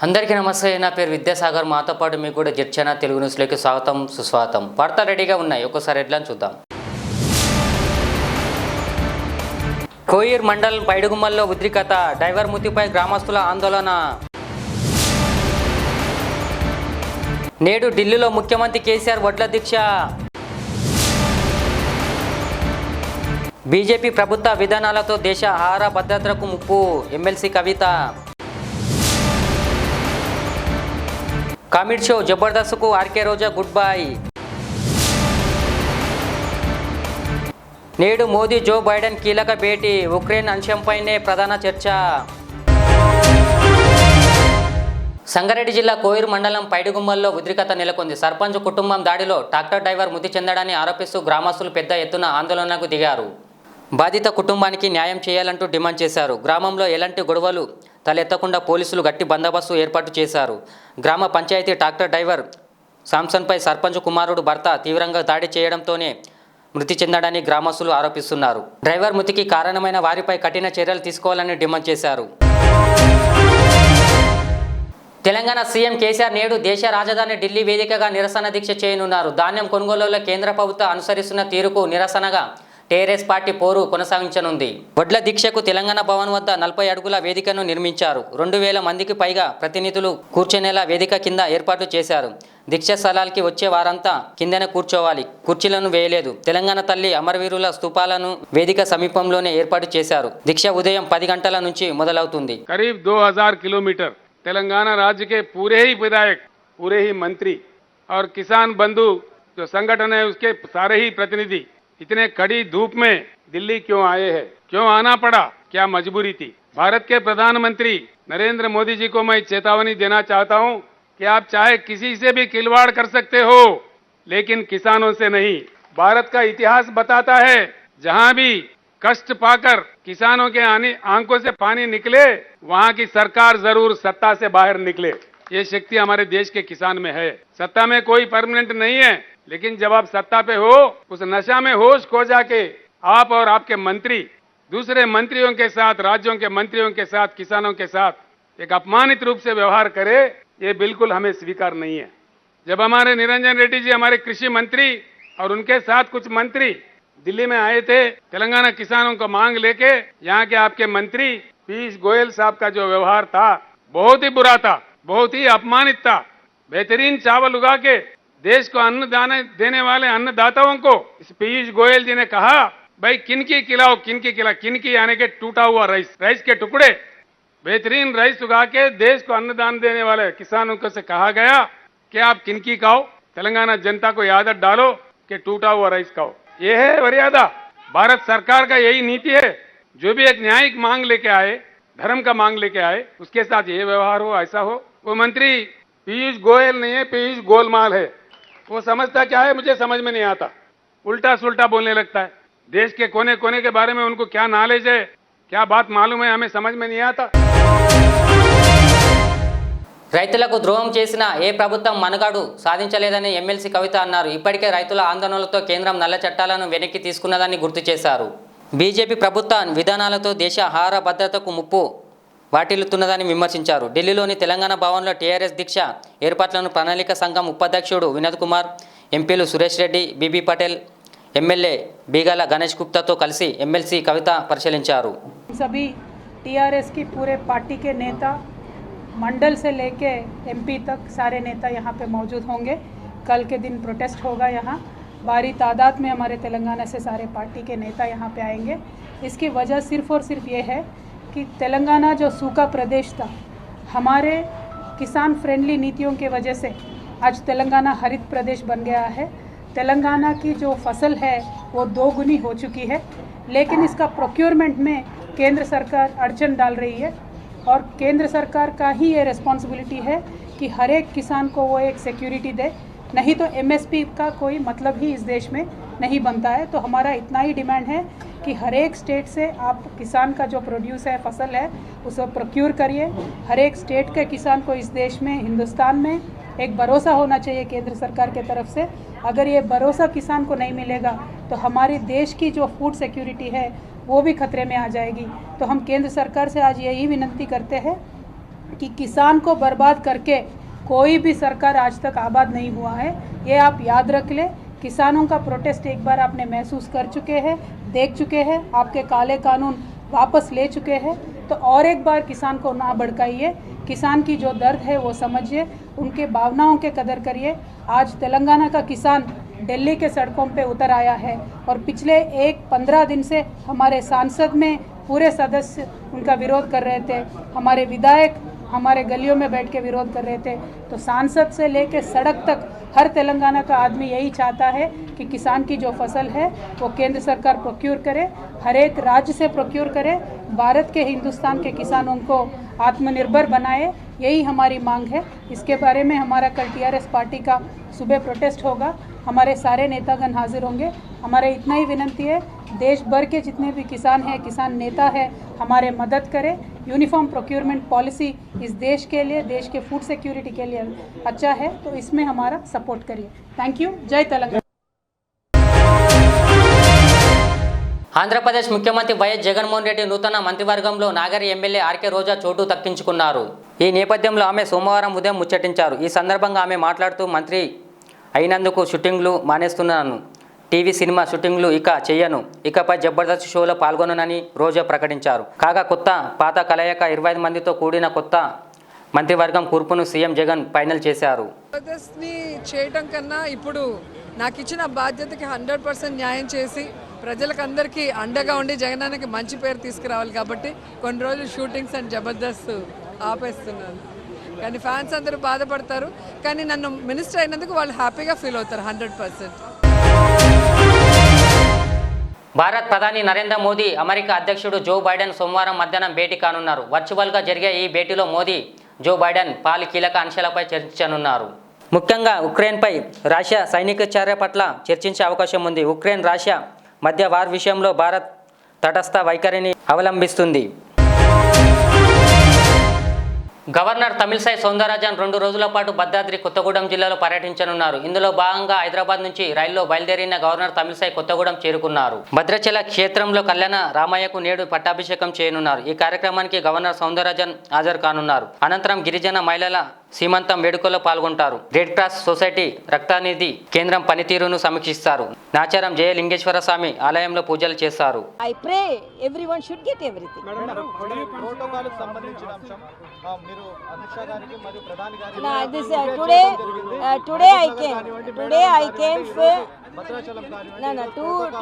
అందరికీ నమస్తే. నా పేరు విద్యాసాగర్. మాతో పాటు మీకు కూడా జడ్చన తెలుగు న్యూస్లోకి స్వాగతం సుస్వాగతం. వార్తలు రెడీగా ఉన్నాయి, ఒకసారి హెడ్లైన్ చూద్దాం. కోయిర్ మండలం పైడుగుమ్మల్లో ఉద్రిక్తత, డ్రైవర్ మృతిపై గ్రామస్తుల ఆందోళన. నేడు ఢిల్లీలో ముఖ్యమంత్రి కేసీఆర్ వడ్ల దీక్ష. బీజేపీ ప్రభుత్వ విధానాలతో దేశ ఆహార భద్రతకు ముప్పు, ఎమ్మెల్సీ కవిత. కామెడీ షో జబర్దస్త్కు ఆర్కే రోజా గుడ్ బై. నేడు మోదీ జో బైడెన్ కీలక భేటీ, ఉక్రెయిన్ అంశంపైనే ప్రధాన చర్చ. సంగారెడ్డి జిల్లా కోయిర్ మండలం పైడిగుమ్మల్లో ఉద్రిక్తత నెలకొంది. సర్పంచ్ కుటుంబం దాడిలో ట్రాక్టర్ డ్రైవర్ మృతి చెందడాన్ని ఆరోపిస్తూ గ్రామస్తులు పెద్ద ఎత్తున ఆందోళనకు దిగారు. బాధిత కుటుంబానికి న్యాయం చేయాలంటూ డిమాండ్ చేశారు. గ్రామంలో ఎలాంటి గొడవలు తలెత్తకుండా పోలీసులు గట్టి బందోబస్తు ఏర్పాటు చేశారు. గ్రామ పంచాయతీ ట్రాక్టర్ డ్రైవర్ సామ్సన్పై సర్పంచ్ కుమారుడు భర్త తీవ్రంగా దాడి చేయడంతోనే మృతి చెందడాన్ని గ్రామస్తులు ఆరోపిస్తున్నారు. డ్రైవర్ మృతికి కారణమైన వారిపై కఠిన చర్యలు తీసుకోవాలని డిమాండ్ చేశారు. తెలంగాణ సీఎం కేసీఆర్ నేడు దేశ రాజధాని ఢిల్లీ వేదికగా నిరసన దీక్ష చేయనున్నారు. ధాన్యం కొనుగోలులో కేంద్ర ప్రభుత్వం అనుసరిస్తున్న తీరుకు నిరసనగా టీఆర్ఎస్ పార్టీ పోరు కొనసాగించనుంది. వడ్ల దీక్షకు తెలంగాణ భవన్ వద్ద 40 అడుగుల వేదికను నిర్మించారు. 2000 మందికి పైగా ప్రతినిధులు కూర్చునేలా వేదిక కింద ఏర్పాటు చేశారు. దీక్ష స్థలానికి వచ్చే వారంతా కిందనే కూర్చోవాలి, కుర్చీలను వేయలేదు. తెలంగాణ తల్లి అమరవీరుల స్తూపాలను వేదిక సమీపంలోనే ఏర్పాటు చేశారు. దీక్ష ఉదయం 10 గంటల నుంచి మొదలవుతుంది. करीब 2000 किलोमीटर तेलंगाना राज्य के पूरे ही विधायक, पूरे ही मंत्री और किसान बंधु जो संगठन है उसके सारे ही प्रतिनिधि इतने कड़ी धूप में दिल्ली क्यों आए हैं, क्यों आना पड़ा, क्या मजबूरी थी? भारत के प्रधानमंत्री नरेंद्र मोदी जी को मैं चेतावनी देना चाहता हूं कि आप चाहे किसी से भी खिलवाड़ कर सकते हो, लेकिन किसानों से नहीं। भारत का इतिहास बताता है जहां भी कष्ट पाकर किसानों के आंखों से पानी निकले वहां की सरकार जरूर सत्ता से बाहर निकले। ये शक्ति हमारे देश के किसान में है। सत्ता में कोई परमानेंट नहीं है, लेकिन जब आप सत्ता पे हो उस नशा में होश खो जाके आप और आपके मंत्री दूसरे मंत्रियों के साथ, राज्यों के मंत्रियों के साथ, किसानों के साथ एक अपमानित रूप से व्यवहार करे, ये बिल्कुल हमें स्वीकार नहीं है। जब हमारे निरंजन रेड्डी जी हमारे कृषि मंत्री और उनके साथ कुछ मंत्री दिल्ली में आए थे तेलंगाना किसानों को मांग लेके, यहाँ के आपके मंत्री पीयूष गोयल साहब का जो व्यवहार था बहुत ही बुरा था, बहुत ही अपमानित था। बेहतरीन चावल उगा के देश को अन्न देने वाले अन्नदाताओं को इस पीयूष गोयल जी ने कहा भाई किनकी खिलाओ, किनकी खिला, किनकी यानी के टूटा हुआ राइस के टुकड़े, बेहतरीन राइस उगा के देश को अन्नदान देने वाले किसानों को से कहा गया कि आप किनकी खाओ, तेलंगाना जनता को आदत डालो कि टूटा हुआ राइस खाओ। ये है मर्यादा। भारत सरकार का यही नीति है। जो भी एक न्यायिक मांग लेके आए, धर्म का मांग लेके आए, उसके साथ ये व्यवहार हो, ऐसा हो। वो मंत्री पीयूष गोयल नहीं है, पीयूष गोलमाल है। वो समझता क्या है मुझे समझ में नहीं आता, उल्टा सुल्टा बोलने लगता है। देश के कोने कोने के बारे में उनको क्या नॉलेज है, क्या बात मालूम है, हमें समझ में नहीं आता। రైతులకు ద్రోహం చేసిన ఏ ప్రభుత్వం మనుగడు సాధించలేదని ఎమ్మెల్సీ కవిత అన్నారు. ఇప్పటికే రైతుల ఆందోళనలతో కేంద్రం నల్ల చట్టాలను వెనక్కి తీసుకున్నదని గుర్తు చేశారు. బీజేపీ ప్రభుత్వ విధానాలతో దేశ ఆహార భద్రతకు ముప్పు వాటిల్లుతున్నదని విమర్శించారు. ఢిల్లీలోని తెలంగాణ భవన్లో టీఆర్ఎస్ దీక్ష ఏర్పాట్లను ప్రణాళిక సంఘం ఉపాధ్యక్షుడు వినోద్ కుమార్, ఎంపీలు సురేష్ రెడ్డి, బీబీ పటేల్, ఎమ్మెల్యే బీగాల గణేష్ గుప్తాతో కలిసి ఎమ్మెల్సీ కవిత పరిశీలించారు. सभी टीआरएस की पूरे पार्टी के नेता मंडल से लेके एमपी तक सारे नेता यहाँ पे मौजूद होंगे। कल के दिन प्रोटेस्ट होगा। यहाँ भारी तादाद में हमारे तेलंगाना से सारे पार्टी के नेता यहाँ पे आएंगे। इसकी वजह सिर्फ़ और सिर्फ ये है कि तेलंगाना जो सूखा प्रदेश था, हमारे किसान फ्रेंडली नीतियों के वजह से आज तेलंगाना हरित प्रदेश बन गया है। तेलंगाना की जो फसल है वो 2 गुनी हो चुकी है, लेकिन इसका प्रोक्योरमेंट में केंद्र सरकार अड़चन डाल रही है। और केंद्र सरकार का ही ये रिस्पॉन्सिबिलिटी है कि हर एक किसान को वो एक सिक्योरिटी दे, नहीं तो एमएसपी का कोई मतलब ही इस देश में नहीं बनता है। तो हमारा इतना ही डिमांड है कि हर एक स्टेट से आप किसान का जो प्रोड्यूस है, फसल है, उसे प्रोक्योर करिए। हर एक स्टेट के किसान को इस देश में, हिंदुस्तान में एक भरोसा होना चाहिए केंद्र सरकार के तरफ से। अगर ये भरोसा किसान को नहीं मिलेगा तो हमारे देश की जो फूड सिक्योरिटी है वो भी खतरे में आ जाएगी। तो हम केंद्र सरकार से आज यही विनती करते हैं कि किसान को बर्बाद करके कोई भी सरकार आज तक आबाद नहीं हुआ है। ये आप याद रख ले। किसानों का प्रोटेस्ट एक बार आपने महसूस कर चुके हैं, देख चुके हैं, आपके काले कानून वापस ले चुके हैं। तो और एक बार किसान को ना भड़काइए, किसान की जो दर्द है वो समझिए, उनके भावनाओं के कदर करिए। आज तेलंगाना का किसान दिल्ली के सड़कों पे उतर आया है और पिछले 15 दिन से हमारे सांसद में पूरे सदस्य उनका विरोध कर रहे थे, हमारे विधायक हमारे गलियों में बैठ के विरोध कर रहे थे। तो सांसद से लेकर सड़क तक हर तेलंगाना का आदमी यही चाहता है कि किसान की जो फसल है वो केंद्र सरकार प्रोक्योर करे, हर एक राज्य से प्रोक्योर करे, भारत के हिंदुस्तान के किसानों को आत्मनिर्भर बनाए। यही हमारी मांग है। इसके बारे में हमारा कल टीआरएस पार्टी का सुबह प्रोटेस्ट होगा, हमारे सारे नेतागण हाजिर होंगे। हमारे इतना ही विनंती है, देश भर के जितने भी किसान हैं, किसान नेता है, हमारे मदद करें। यूनिफॉर्म प्रोक्योरमेंट पॉलिसी इस देश के लिए, देश के फूड सिक्योरिटी के लिए अच्छा है, तो इसमें हमारा सपोर्ट करिए। Thank you. जय तेलंगाना। ఆంధ్రప్రదేశ్ ముఖ్యమంత్రి వైఎస్ జగన్మోహన్ రెడ్డి నూతన మంత్రివర్గంలో నాగరి ఎమ్మెల్యే ఆర్కే రోజా చోటు దక్కించుకున్నారు. ఈ నేపథ్యంలో ఆమె సోమవారం ఉదయం ముచ్చటించారు. ఈ సందర్భంగా ఆమె మాట్లాడుతూ మంత్రి అయినందుకు షూటింగ్లు మానేస్తున్నాను, టీవీ సినిమా షూటింగ్లు ఇక చెయ్యను, ఇకపై జబర్దస్త్ షోలో పాల్గొననని రోజా ప్రకటించారు. కాగా కొత్త పాత కలయిక 25 మందితో కూడిన కొత్త మంత్రివర్గం కూర్పును సీఎం జగన్ ఫైనల్ చేశారు. జబర్దస్త్ని చేయడం కన్నా ఇప్పుడు నాకు ఇచ్చిన బాధ్యతకి 100% న్యాయం చేసి ప్రజలకు అందరికీ అండగా ఉండి జగనానికి మంచి పేరు తీసుకురావాలి కాబట్టి కొన్ని రోజులు షూటింగ్స్ అండ్ జబర్దస్త్ ఆపేస్తున్నాను. కానీ ఫ్యాన్స్ అందరూ బాధపడతారు, కానీ నన్ను మినిస్టర్ అయినందుకు వాళ్ళు హ్యాపీగా ఫీల్ అవుతారు 100%. భారత్ ప్రధాని నరేంద్ర మోదీ అమెరికా అధ్యక్షుడు జో బైడెన్ సోమవారం మధ్యాహ్నం భేటీ కానున్నారు. వర్చువల్గా జరిగే ఈ భేటీలో మోదీ, జో బైడెన్ పలు కీలక అంశాలపై చర్చించనున్నారు. ముఖ్యంగా ఉక్రెయిన్పై రష్యా సైనిక చర్య పట్ల చర్చించే అవకాశం ఉంది. ఉక్రెయిన్ రష్యా మధ్య వార్ విషయంలో భారత్ తటస్థ వైఖరిని అవలంబిస్తుంది. గవర్నర్ తమిళసై సౌందరరాజన్ 2 రోజుల పాటు భద్రాద్రి కొత్తగూడెం జిల్లాలో పర్యటించనున్నారు. ఇందులో భాగంగా హైదరాబాద్ నుంచి రైల్లో బయలుదేరిన గవర్నర్ తమిళసై కొత్తగూడెం చేరుకున్నారు. భద్రాచల క్షేత్రంలో కళ్యాణ రామయ్యకు నేడు పట్టాభిషేకం చేయనున్నారు. ఈ కార్యక్రమానికి గవర్నర్ సౌందరరాజన్ హాజరు కానున్నారు. అనంతరం గిరిజన మహిళల సీమంతం వేడుకల్లో పాల్గొంటారు. రెడ్ క్రాస్ సొసైటీ రక్తనిధి కేంద్రం పనితీరును సమీక్షిస్తారు. నాచారం జయలింగేశ్వర స్వామి ఆలయంలో పూజలు చేస్తారు. I pray everyone should get everything. Protocol సంబంధించిన అంశం మీరు అమిత్ షా గారికి మరియు ప్రధాని గారికి No, this today I came for Bhadrachalam కానివ్వండి. no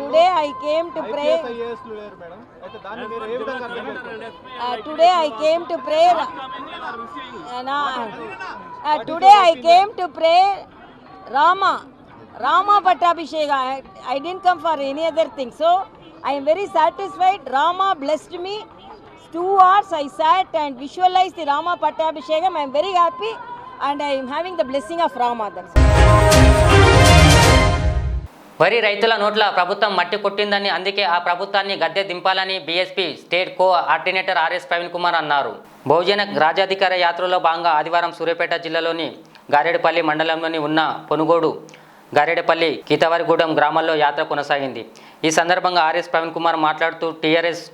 today I came to pray. IAS లు లేరు మేడం. అయితే దాన్ని మీరు ఏ విధంగా అర్థం చేసుకుంటారు? Today I came to pray. Today I came to pray Rama Pattabhisheka. I didn't come for any other thing. So I am very satisfied. Rama blessed me. 2 hours I sat and visualized the Rama Pattabhishekam. I am very happy and I am having the blessing of Rama. That's వరి రైతుల నోట్ల ప్రభుత్వం మట్టి కొట్టిందని, అందుకే ఆ ప్రభుత్వాన్ని గద్దె దింపాలని BSP state కో ఆర్డినేటర్ RS Praveen Kumar అన్నారు. బహుజన రాజ్యాధికార యాత్రలో భాగంగా ఆదివారం సూర్యాపేట జిల్లాలోని గారేడుపల్లి మండలంలోని ఉన్న పొనుగోడు, గారేడుపల్లి, కీతవారిగూడెం గ్రామాల్లో యాత్ర కొనసాగింది. ఈ సందర్భంగా ఆర్ఎస్ ప్రవీణ్ కుమార్ మాట్లాడుతూ టీఆర్ఎస్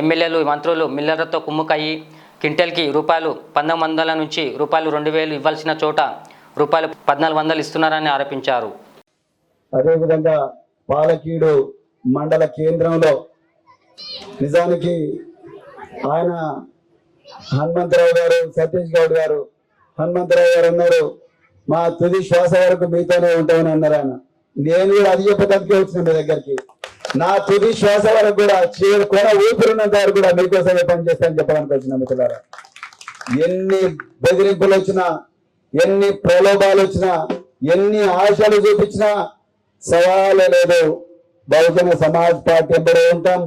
ఎమ్మెల్యేలు, మంత్రులు మిల్లర్లతో కుమ్ముకయ్యి క్వింటల్కి ₹1900 నుంచి ₹2000 ఇవ్వాల్సిన చోట ₹1400 ఇస్తున్నారని ఆరోపించారు. అదేవిధంగా పాలకీడు మండల కేంద్రంలో నిజానికి ఆయన హనుమంతరావు గారు, సతీష్ గౌడ్ గారు, హనుమంతరావు గారు అన్నారు మా తుది శ్వాస వరకు మీతోనే ఉంటామని అన్నారు. ఆయన నేను కూడా అది చెప్పడానికి వచ్చిన మీ దగ్గరికి, నా తుది శ్వాస వరకు కూడా కొన ఊపిరినంత వరకు కూడా మీకోసమే పనిచేస్తానని చెప్పడానికి వచ్చిన మిత్రులారా. ఎన్ని బెదిరింపులు వచ్చినా, ఎన్ని ప్రలోభాలు వచ్చినా, ఎన్ని ఆశలు చూపించినా సవాలే లేదు. బహుజన సమాజ్ పార్టీ ఎంబడే ఉంటాం,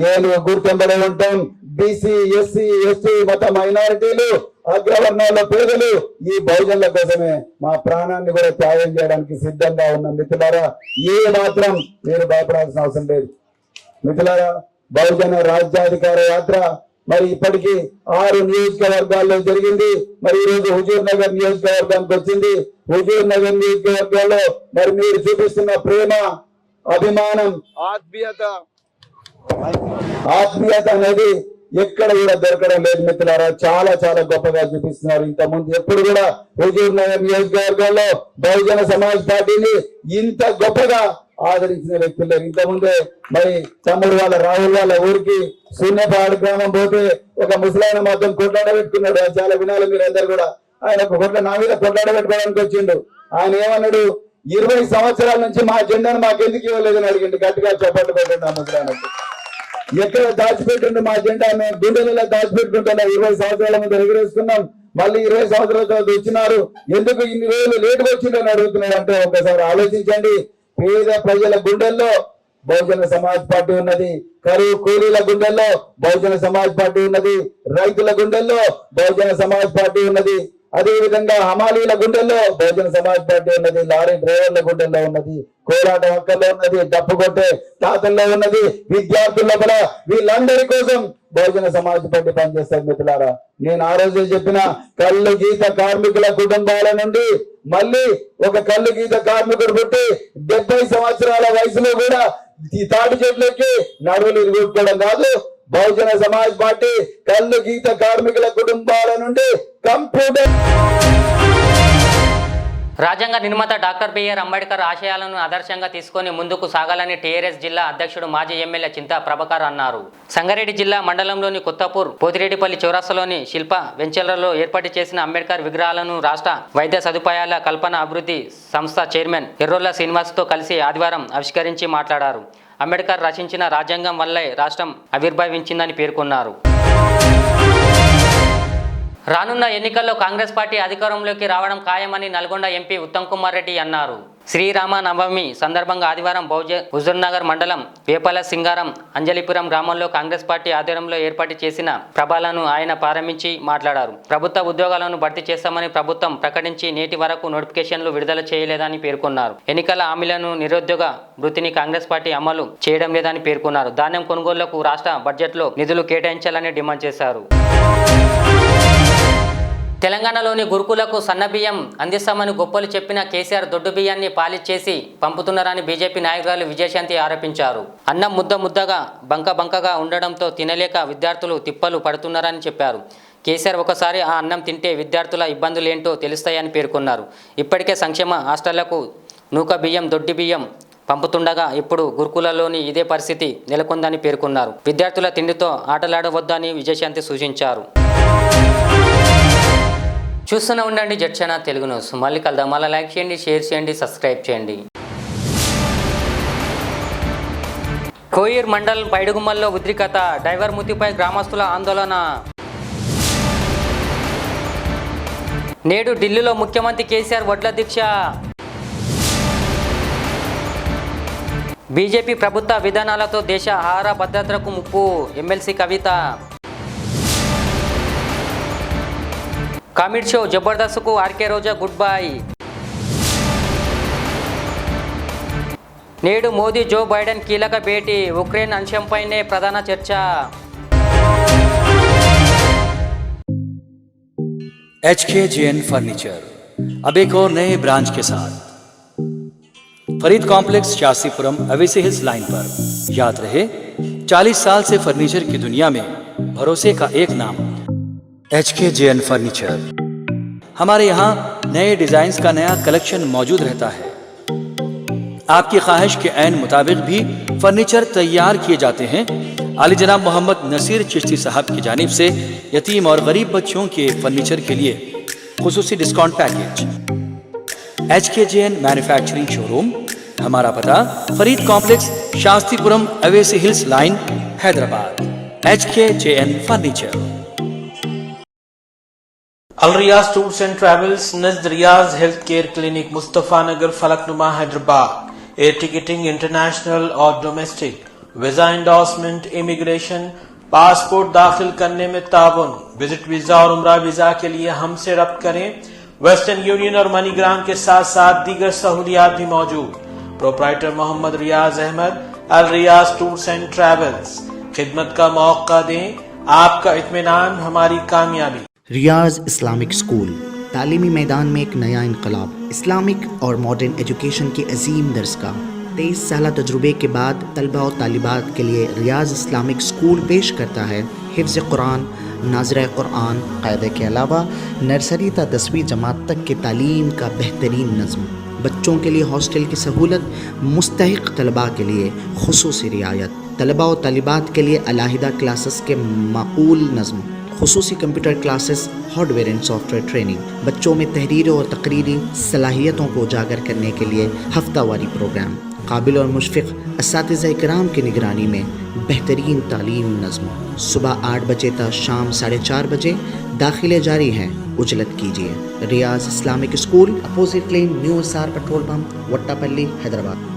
ఏనుగు గుర్తు ఎంబడే ఉంటాం. బీసీ, ఎస్సీ, ఎస్టీ, మత మైనారిటీలు, అగ్రవర్ణాల పేదలు ఈ బహుజనుల కోసమే మా ప్రాణాన్ని కూడా త్యాగం చేయడానికి సిద్ధంగా ఉన్న మిత్రులారా, ఏ మాత్రం మీరు భయపడాల్సిన అవసరం లేదు. మిత్రులారా, బహుజన రాజ్యాధికార యాత్ర మరి ఇప్పటికీ 6 నియోజకవర్గాల్లో జరిగింది. మరి ఈ రోజు హుజూర్ నగర్ నియోజకవర్గానికి వచ్చింది. హుజూర్ నగర్ నియోజకవర్గంలో మరి మీరు చూపిస్తున్న ప్రేమ, అభిమానం, ఆత్మీయత అనేది ఎక్కడ కూడా దొరకడం లేదు మిత్రులారా. చాలా చాలా గొప్పగా చూపిస్తున్నారు. ఇంత ముందు ఎప్పుడు కూడా హుజూర్ నగర్ నియోజకవర్గంలో బహుజన సమాజ్ పార్టీని ఇంత గొప్పగా ఆదరించిన వ్యక్తులు లేరు. ఇంతకుముందే మరి తమ్ముడు వాళ్ళ రాహుల్ వాళ్ళ ఊరికి శూన్యపాడు గ్రామం పోతే ఒక ముసలాయన మాత్రం కొట్లాడ పెట్టుకున్నాడు. అది చాలా వినాలి మీరందరూ కూడా. ఆయన నా మీద కొట్లాడ పెట్టుకోవడానికి వచ్చిండు. ఆయన ఏమన్నాడు, 20 సంవత్సరాల నుంచి మా జెండాను మాకెందుకు ఇవ్వలేదని అడిగిండు. గట్టిగా చప్పట్లు పెట్టండి ఆ ముసలాయనకు. ఎక్కడ దాచిపెట్టిండు మా జెండా? మేము గుండెలలో దాచిపెట్టుకుంటున్నాం. 20 సంవత్సరాల ముందు ఎగురేసుకున్నాం, మళ్ళీ 20 సంవత్సరాల తర్వాత వచ్చినారు, ఎందుకు ఇన్ని రోజులు లేటుగా వచ్చిందని అడుగుతున్నాడు. అంటే ఒకసారి ఆలోచించండి. పేద ప్రజల గుండెల్లో బహుజన సమాజ్ పార్టీ ఉన్నది, కరువు కూలీల గుండెల్లో బహుజన సమాజ్ పార్టీ ఉన్నది, రైతుల గుండెల్లో బహుజన సమాజ్ పార్టీ ఉన్నది, అదే విధంగా హమాలీల గుండెల్లో బహుజన సమాజ్ పార్టీ ఉన్నది, లారీ డ్రైవర్ల గుండెల్లో ఉన్నది, కోలాట హక్కల్లో ఉన్నది, డప్పు కొట్టే తాతల్లో ఉన్నది, విద్యార్థుల కూడా. వీళ్ళందరి కోసం బహుజన సమాజ్ పార్టీ పనిచేస్తారు మిత్రులారా. నేను ఆ రోజే చెప్పిన, కళ్ళు గీత కార్మికుల కుటుంబాల నుండి మళ్ళీ ఒక కళ్ళు గీత కార్మికుడు పుట్టి 70 సంవత్సరాల వయసులో కూడా ఈ తాటి చెట్లకి నడువులు ఇరుగుకోవడం కాదు. బహుజన సమాజ్ పార్టీ కళ్ళు గీత కార్మికుల కుటుంబాల నుండి కంప్యూటర్. రాజ్యాంగ నిర్మాత డాక్టర్ బిఆర్ అంబేద్కర్ ఆశయాలను ఆదర్శంగా తీసుకొని ముందుకు సాగాలని టీఆర్ఎస్ జిల్లా అధ్యక్షుడు మాజీ ఎమ్మెల్యే చింతా ప్రభాకర్ అన్నారు. సంగారెడ్డి జిల్లా మండలంలోని కొత్తపూర్, పోతిరెడ్డిపల్లి చౌరస్తాలోని శిల్ప వెంచర్లలో ఏర్పాటు చేసిన అంబేద్కర్ విగ్రహాలను రాష్ట్ర వైద్య సదుపాయాల కల్పన అభివృద్ధి సంస్థ చైర్మన్ ఎర్రోల్ల శ్రీనివాస్తో కలిసి ఆదివారం ఆవిష్కరించి మాట్లాడారు. అంబేద్కర్ రచించిన రాజ్యాంగం వల్లే రాష్ట్రం ఆవిర్భవించిందని పేర్కొన్నారు. రానున్న ఎన్నికల్లో కాంగ్రెస్ పార్టీ అధికారంలోకి రావడం ఖాయమని నల్గొండ ఎంపీ ఉత్తమ్ కుమార్ రెడ్డి అన్నారు. శ్రీరామ నవమి సందర్భంగా ఆదివారం హుజూర్నగర్ మండలం వేపల సింగారం అంజలిపురం గ్రామంలో కాంగ్రెస్ పార్టీ ఆధ్వర్యంలో ఏర్పాటు చేసిన ప్రభాలను ఆయన ప్రారంభించి మాట్లాడారు. ప్రభుత్వ ఉద్యోగాలను భర్తీ చేస్తామని ప్రభుత్వం ప్రకటించి నేటి వరకు నోటిఫికేషన్లు విడుదల చేయలేదని పేర్కొన్నారు. ఎన్నికల హామీలను నిరుద్యోగ వృత్తిని కాంగ్రెస్ పార్టీ అమలు చేయడం లేదని పేర్కొన్నారు. ధాన్యం కొనుగోళ్లకు రాష్ట్ర బడ్జెట్లో నిధులు కేటాయించాలని డిమాండ్ చేశారు. తెలంగాణలోని గురుకులకు సన్నబియ్యం అందిస్తామని గొప్పలు చెప్పిన కేసీఆర్ దొడ్డు బియ్యాన్ని పాలిచ్చేసి పంపుతున్నారని బీజేపీ నాయకురాలు విజయశాంతి ఆరోపించారు. అన్నం ముద్దగా బంకగా ఉండడంతో తినలేక విద్యార్థులు తిప్పలు పడుతున్నారని చెప్పారు. కేసీఆర్ ఒకసారి ఆ అన్నం తింటే విద్యార్థుల ఇబ్బందులేంటో తెలుస్తాయని పేర్కొన్నారు. ఇప్పటికే సంక్షేమ హాస్టళ్లకు నూక బియ్యం, దొడ్డి బియ్యం పంపుతుండగా ఇప్పుడు గురుకులలోని ఇదే పరిస్థితి నెలకొందని పేర్కొన్నారు. విద్యార్థుల తిండితో ఆటలాడవద్దని విజయశాంతి సూచించారు. చూస్తూనే ఉండండి జడ్చన తెలుగు న్యూస్. మళ్ళీ కలుద్దాం. మళ్ళీ లైక్ చేయండి, షేర్ చేయండి, సబ్స్క్రైబ్ చేయండి. కోయిర్ మండల్ పైడుగుమ్మల్లో ఉద్రిక్తత, డ్రైవర్ మృతిపై గ్రామస్తుల ఆందోళన. నేడు ఢిల్లీలో ముఖ్యమంత్రి కేసీఆర్ వడ్ల దీక్ష. బీజేపీ ప్రభుత్వ విధానాలతో దేశ ఆహార భద్రతకు ముప్పు, ఎమ్మెల్సీ కవిత. కామెడీ షో జబర్దస్త్కు ఆర్కే రోజా గుడ్ బై. నేడు మోదీ జో బైడెన్ కీలక భేటీ, ఉక్రెయిన్ అంశంపైనే ప్రధాన చర్చ. HKJN फर्नीचर अब एक और नए ब्रांच के साथ Farid complex Shastripuram Owaisi hills line पर। याद रहे, 40 साल से फर्नीचर की दुनिया में भरोसे का एक नाम HKJN फर्नीचर। हमारे यहाँ नए डिजाइन्स का नया कलेक्शन मौजूद रहता है। आपकी ख्वाहिश के ऐन मुताबिक भी फर्नीचर तैयार किए जाते हैं। आली जनाब मोहम्मद नसीर चिश्ती साहब की जानिब से यतीम और गरीब बच्चों के फर्नीचर के लिए खुसूसी discount package. HKJN manufacturing showroom, हमारा पता Farid complex Shastripuram Owaisi hills line Hyderabad. HKJN furniture. Al Riyaz tours and travels नज़द Riyaz health care clinic, Mustafa Nagar, Falaknuma, Hyderabad. Air ticketing international और domestic, visa endorsement, immigration, passport दाखिल करने में ताउन, विजिट वीजा और उम्रा वीजा के लिए हमसे रब्त करें। वेस्टर्न यूनियन और मनीग्राम के साथ साथ दीगर सहूलियात भी मौजूद। Proprietor Mohammad Riyaz Ahmed, Al Riyaz tours and travels. खिदमत का मौका दें, आपका इत्मीनान हमारी कामयाबी। रियाज इस्लामिक स्कूल, तालीमी मैदान में एक नया इनकलाब। इस्लामिक और मॉडर्न एजुकेशन की अजीम दरसगाह। 23 साल तजुर्बे के बाद तलबा और तालिबात के लिए रियाज इस्लामिक स्कूल पेश करता है हिफ्ज़ कुरान, नाज़िरा कुरान क़ायदे के अलावा नर्सरी ता 10वीं जमात तक की तालीम का बेहतरीन नज़्म। बच्चों के लिए हॉस्टल की सहूलत, मुस्तहिक़ तलबा के लिए खुसूसी रियायत, तलबा और तालिबात के लिए अलहदा क्लासेस के माकूल नज़्म, खुसूसी computer classes, hardware and software training, बच्चों में तहरीर और तकरीरी सलाहियतों को उजागर करने के लिए हफ्तावारी प्रोग्राम, काबिल और मुशफ़िक़ असातिज़ा इकराम की निगरानी में बेहतरीन तालीम नज़्म। सुबह 8 बजे तक शाम 4:30 बजे दाखिले जारी हैं, उजलत कीजिए। Riyaz Islamic school, opposite lane, new SR petrol pump, Vattapalli, Hyderabad.